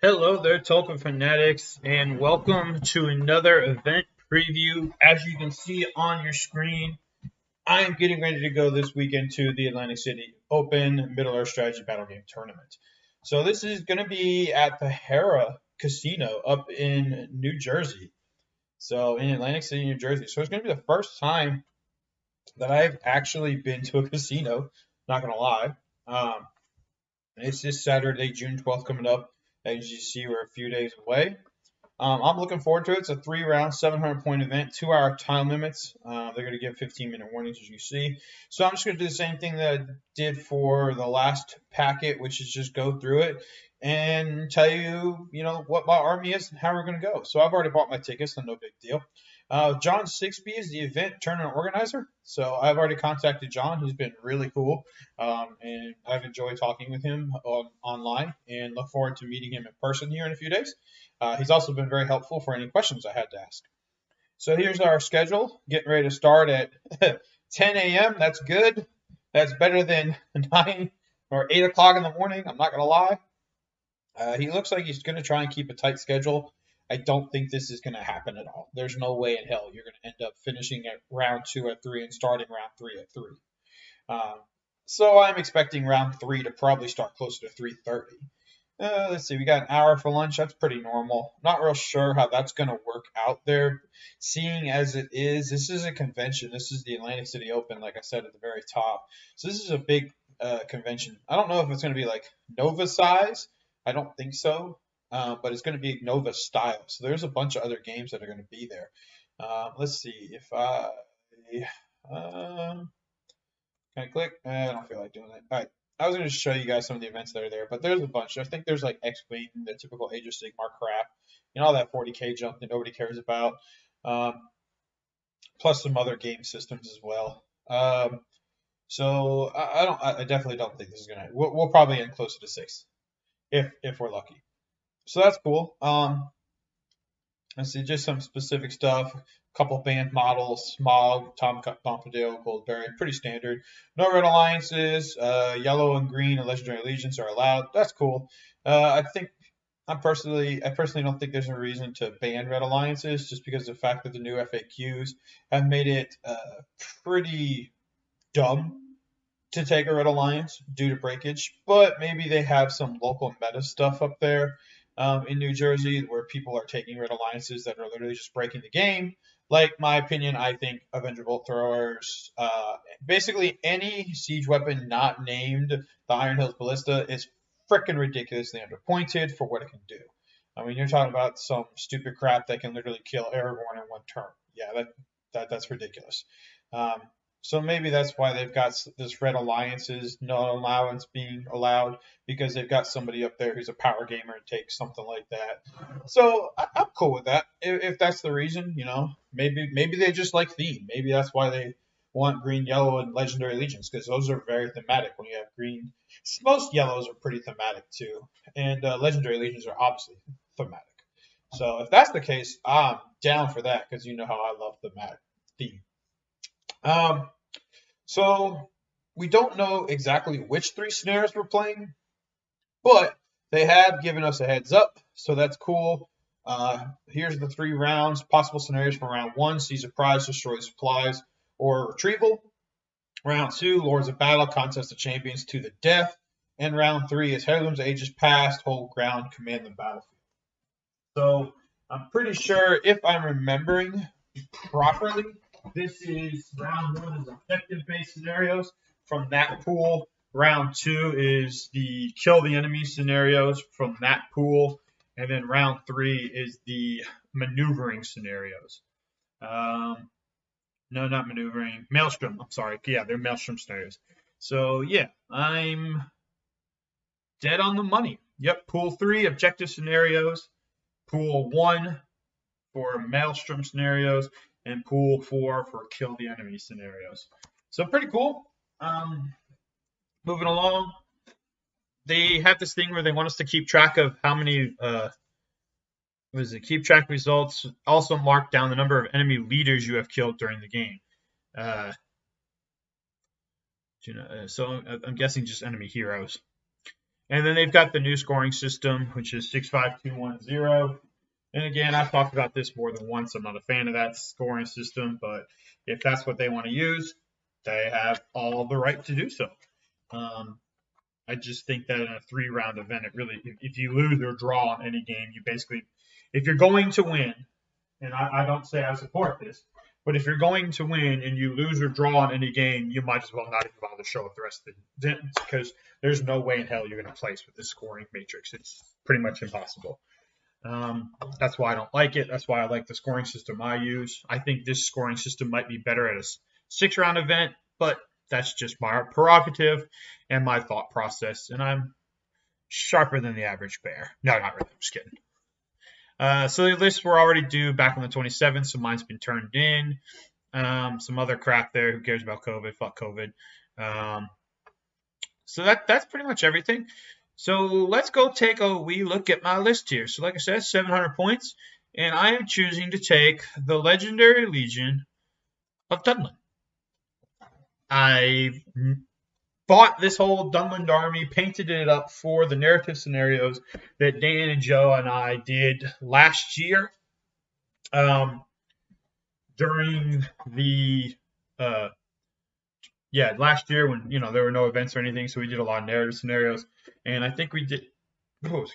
Hello there, Tolkien fanatics, and welcome to another event preview. As you can see on your screen, I am getting ready to go this weekend to the Atlantic City Open Middle Earth Strategy Battle Game Tournament. So this is going to be at the Hara Casino up in New Jersey. So in Atlantic City, New Jersey. So it's going to be the first time that I've actually been to a casino. Not going to lie. Um, it's this Saturday, June 12th, coming up. As you see, we're a few days away. I'm looking forward to it. It's a 3-round, 700-point event, 2-hour time limits. They're going to give 15-minute warnings, as you see. So I'm just going to do the same thing that I did for the last packet, which is just go through it and tell you, what my army is and how we're going to go. So I've already bought my tickets, so no big deal. John Sixby is the event tournament organizer. So I've already contacted John. He's been really cool, and I've enjoyed talking with him online and look forward to meeting him in person here in a few days. He's also been very helpful for any questions I had to ask. So here's our schedule. Getting ready to start at 10 a.m. That's good. That's better than 9 or 8 o'clock in the morning. I'm not going to lie. He looks like he's going to try and keep a tight schedule. I don't think this is going to happen at all. There's no way in hell you're going to end up finishing at round 2 at 3 and starting round 3 at 3. So I'm expecting round 3 to probably start closer to 3:30. Let's see, we got an hour for lunch. That's pretty normal. Not real sure how that's going to work out there. Seeing as it is, this is a convention. This is the Atlantic City Open, like I said at the very top. So this is a big convention. I don't know if it's going to be like Nova size. I don't think so. But it's going to be Nova style. So there's a bunch of other games that are going to be there. Let's see if can I click? I don't feel like doing it. All right. I was going to show you guys some of the events that are there, but there's a bunch. I think there's like X-Wing, the typical Age of Sigmar crap, all that 40K junk that nobody cares about, um, plus some other game systems as well. So I definitely don't think this is gonna. We'll probably end closer to 6 if we're lucky. So that's cool. Let's see, just some specific stuff. A couple band models, Smog, Tom Bombadil, Goldberry, pretty standard. No red alliances. Yellow and green and legendary allegiance are allowed. That's cool. I personally don't think there's a reason to ban red alliances, just because of the fact that the new FAQs have made it pretty dumb to take a red alliance due to breakage. But maybe they have some local meta stuff up there in New Jersey where people are taking red alliances that are literally just breaking the game. Like my opinion, I think Avenger Bolt Throwers, basically any siege weapon not named the Iron Hills Ballista is freaking ridiculously underpointed for what it can do. I mean, you're talking about some stupid crap that can literally kill Aragorn in one turn. Yeah, that's ridiculous. So maybe that's why they've got this red alliances, no allowance being allowed, because they've got somebody up there who's a power gamer and takes something like that. So I'm cool with that. If that's the reason, maybe they just like theme. Maybe that's why they want green, yellow, and legendary legions, because those are very thematic. When you have green, most yellows are pretty thematic too, and legendary legions are obviously thematic. So if that's the case, I'm down for that, because you know how I love thematic theme. So we don't know exactly which 3 scenarios we're playing, but they have given us a heads up, so that's cool. Here's the 3 rounds. Possible scenarios for round 1: seize a prize, destroy supplies, or retrieval. Round 2: Lords of Battle, contest of champions to the death. And round 3 is Heirlooms, Ages Past, hold ground, command the battlefield. So I'm pretty sure, if I'm remembering properly, this is round 1 is objective-based scenarios from that pool. Round 2 is the kill the enemy scenarios from that pool. And then round 3 is the maneuvering scenarios. No, not maneuvering. Maelstrom. I'm sorry. Yeah, they're Maelstrom scenarios. So, yeah, I'm dead on the money. Yep, pool 3, objective scenarios. Pool 1 for Maelstrom scenarios, and pool 4 for kill the enemy scenarios. So pretty cool. Moving along, they have this thing where they want us to keep track of how many keep track results, also mark down the number of enemy leaders you have killed during the game. So I'm guessing just enemy heroes. And then they've got the new scoring system, which is 65210. And again, I've talked about this more than once. I'm not a fan of that scoring system, but if that's what they want to use, they have all the right to do so. I just think that in a 3-round event, it really, if you lose or draw in any game, you basically, if you're going to win, and I don't say I support this, but if you're going to win and you lose or draw in any game, you might as well not even bother to show up the rest of the event because there's no way in hell you're going to place with this scoring matrix. It's pretty much impossible. That's why I don't like it. That's why I like the scoring system I use. I think this scoring system might be better at a 6-round event, but that's just my prerogative and my thought process, and I'm sharper than the average bear. No, not really. I'm just kidding. So the lists were already due back on the 27th, so mine's been turned in. Some other crap there. Who cares about COVID? Fuck COVID. So that's pretty much everything. So let's go take a wee look at my list here. So like I said, 700 points, and I am choosing to take the Legendary Legion of Dunland. I bought this whole Dunland army, painted it up for the narrative scenarios that Dan and Joe and I did last year. During the last year when there were no events or anything, so we did a lot of narrative scenarios, and I think we did. I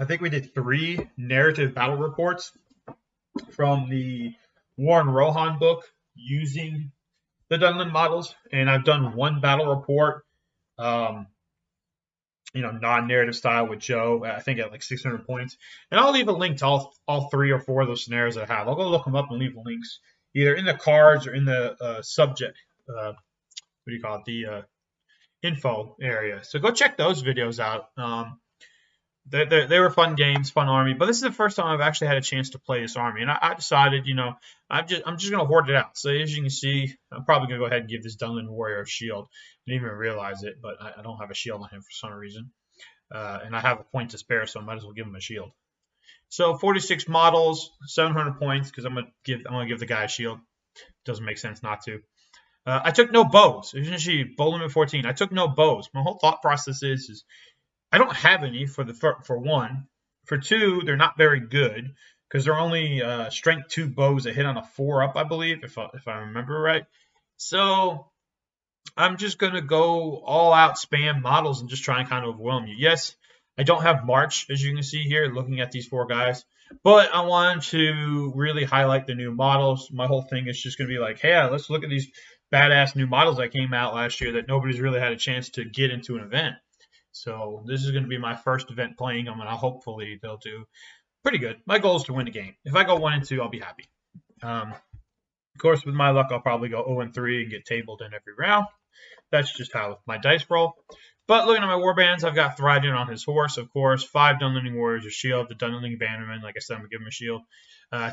think we did 3 narrative battle reports from the Warren Rohan book using the Dunland models, and I've done 1 battle report, non-narrative style with Joe, I think at like 600 points. And I'll leave a link to all 3 or 4 of those scenarios I have. I'll go look them up and leave the links either in the cards or in the subject, the info area. So go check those videos out. They were fun games, fun army, but this is the first time I've actually had a chance to play this army, and I decided, I'm just gonna hoard it out. So as you can see, I'm probably gonna go ahead and give this Dunland Warrior a shield. I didn't even realize it, but I don't have a shield on him for some reason, and I have a point to spare, so I might as well give him a shield. So 46 models, 700 points, because I'm gonna give the guy a shield. Doesn't make sense not to. I took no bows. Essentially, bow limit 14. I took no bows. My whole thought process is I don't have any for 1. For 2, they're not very good because they're only strength 2 bows that hit on a 4-up, I believe, if I remember right. So I'm just gonna go all out spam models and just try and kind of overwhelm you. Yes, I don't have March, as you can see here, looking at these 4 guys, but I wanted to really highlight the new models. My whole thing is just gonna be like, hey, let's look at these badass new models that came out last year that nobody's really had a chance to get into an event. So this is going to be my first event playing them, and hopefully they'll do pretty good. My goal is to win a game. If I go 1-2, I'll be happy. Of course, with my luck, I'll probably go 0-3 and get tabled in every round. That's just how my dice roll. But looking at my warbands, I've got Thryden on his horse, of course. 5 Dunlanding Warriors with shield. The Dunlanding Bannerman, like I said, I'm going to give him a shield.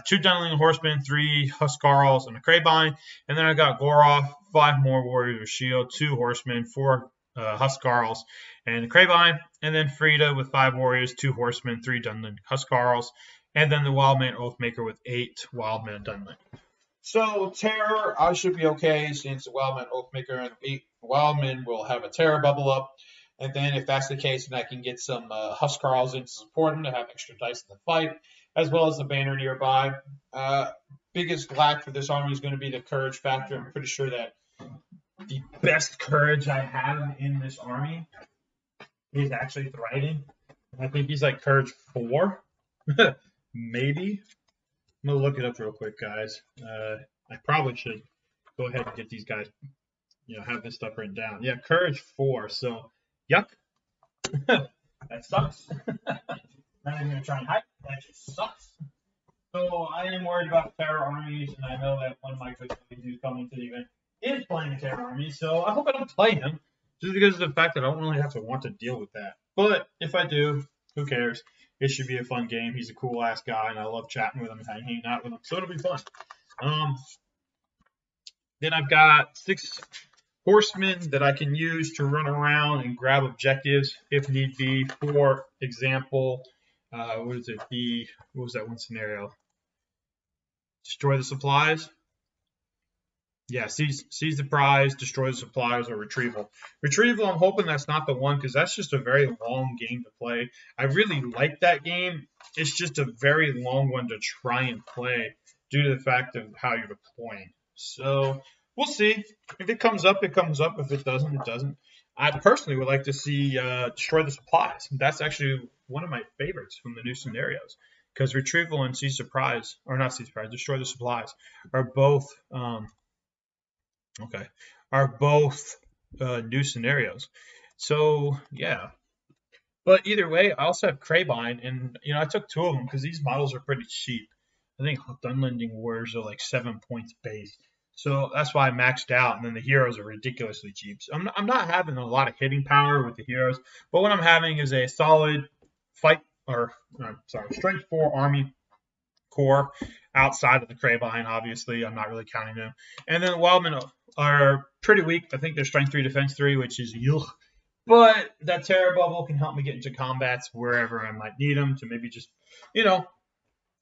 2 Dunlanding Horsemen, 3 Huskarls, and a Crabine. And then I got Goroth, 5 more Warriors with shield, 2 Horsemen, 4 Huskarls, and the Crabine, and then Frida with 5 warriors, 2 horsemen, 3 Dunland Huskarls, and then the Wildman Oathmaker with 8 Wildman Dunland. So terror, I should be okay since the Wildman Oathmaker and 8 Wildmen will have a terror bubble up, and then if that's the case, then I can get some Huskarls in to support them to have extra dice in the fight, as well as the banner nearby. Biggest lack for this army is going to be the courage factor. I'm pretty sure that the best courage I have in this army is actually Thryden. I think he's like courage 4, maybe. I'm gonna look it up real quick, guys. I probably should go ahead and get these guys, have this stuff written down. Yeah, courage 4. So, yuck. That sucks. Not even gonna try and hide. That just sucks. So I am worried about terror armies, and I know that one of my good buddies who's coming to the event is playing a terror army, so I hope I don't play him, just because of the fact that I don't really have to want to deal with that. But if I do, who cares? It should be a fun game. He's a cool ass guy, and I love chatting with him and hanging out with him, so it'll be fun. Then I've got 6 horsemen that I can use to run around and grab objectives if need be. For example, what was that one scenario? Destroy the supplies. Yeah, seize the prize, destroy the supplies, or retrieval. Retrieval, I'm hoping that's not the one because that's just a very long game to play. I really like that game. It's just a very long one to try and play due to the fact of how you're deploying. So we'll see. If it comes up, it comes up. If it doesn't, it doesn't. I personally would like to see destroy the supplies. That's actually one of my favorites from the new scenarios because retrieval and seize surprise, or not seize surprise, destroy the supplies, are both. Okay, are both new scenarios. So yeah, but either way, I also have Crabine, and I took two of them because these models are pretty cheap. I think Dunlending Warriors are like 7 points base, so that's why I maxed out. And then the heroes are ridiculously cheap. So I'm not having a lot of hitting power with the heroes, but what I'm having is a solid fight or sorry, strength 4 army core outside of the Crabine, obviously. I'm not really counting them. And then the Wildmen are pretty weak. I think they're strength 3, defense 3, which is yuck. But that Terror Bubble can help me get into combats wherever I might need them to maybe just,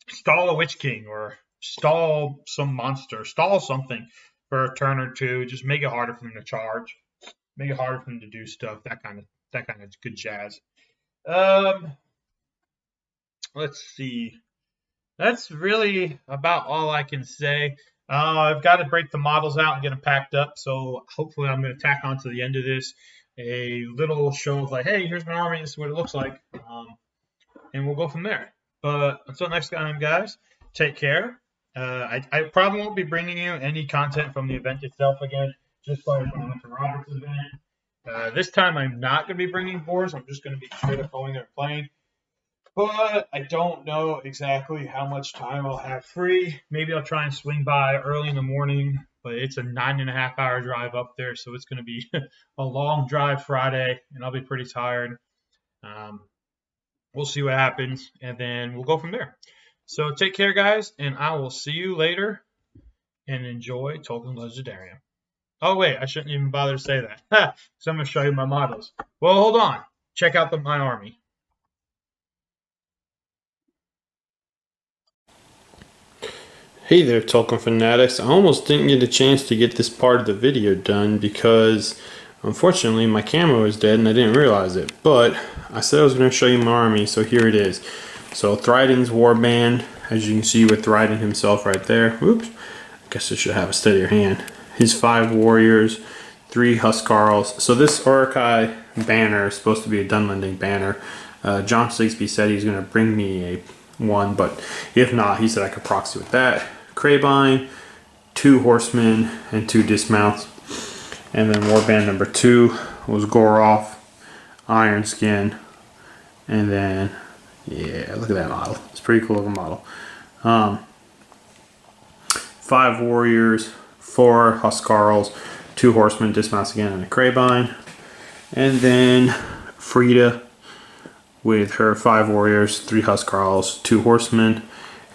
stall a Witch King or stall some monster, stall something for a turn or two. Just make it harder for them to charge, make it harder for them to do stuff. That kind of good jazz. Let's see. That's really about all I can say. I've got to break the models out and get them packed up. So hopefully I'm going to tack on to the end of this a little show of like, hey, here's my army. This is what it looks like. And we'll go from there. But until next time, guys, take care. I probably won't be bringing you any content from the event itself again, just like when I went to Robert's event. This time I'm not going to be bringing boards. I'm just going to be straight up going there and playing. But I don't know exactly how much time I'll have free. Maybe I'll try and swing by early in the morning, but it's a 9.5 hour drive up there, so it's going to be a long drive Friday, and I'll be pretty tired. We'll see what happens, and then we'll go from there. So take care, guys, and I will see you later, and enjoy Tolkien Legendarium. Oh, wait, I shouldn't even bother to say that. So I'm going to show you my models. Well, hold on. Check out my army. Hey there, Tolkien Fanatics. I almost didn't get a chance to get this part of the video done because unfortunately my camera was dead and I didn't realize it. But I said I was going to show you my army, so here it is. So Thryden's Warband, as you can see with Thryden himself right there. Oops, I guess I should have a steadier hand. His 5 warriors, 3 Huskarls. So this Uruk-hai banner is supposed to be a Dunlending banner. John Sigsbee said he's going to bring me a one, but if not, he said I could proxy with that. Crabine, 2 horsemen, and 2 dismounts. And then warband number 2 was Goroth, Ironskin, and then, yeah, look at that model. It's pretty cool of a model. 5 warriors, 4 Huskarls, 2 horsemen, dismounts again, and a Crabine. And then Frida with her 5 warriors, 3 Huskarls, 2 horsemen.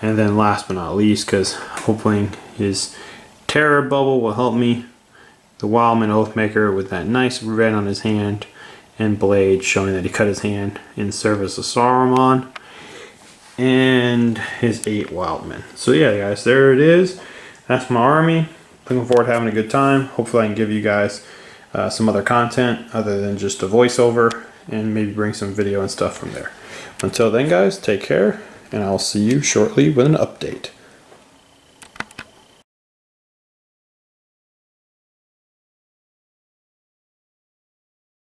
And then last but not least, because hopefully his Terror Bubble will help me, the Wildman Oathmaker with that nice red on his hand and blade showing that he cut his hand in service of Saruman. And his 8 Wildmen. So yeah, guys, there it is. That's my army. Looking forward to having a good time. Hopefully I can give you guys some other content other than just a voiceover and maybe bring some video and stuff from there. Until then, guys, take care, and I'll see you shortly with an update.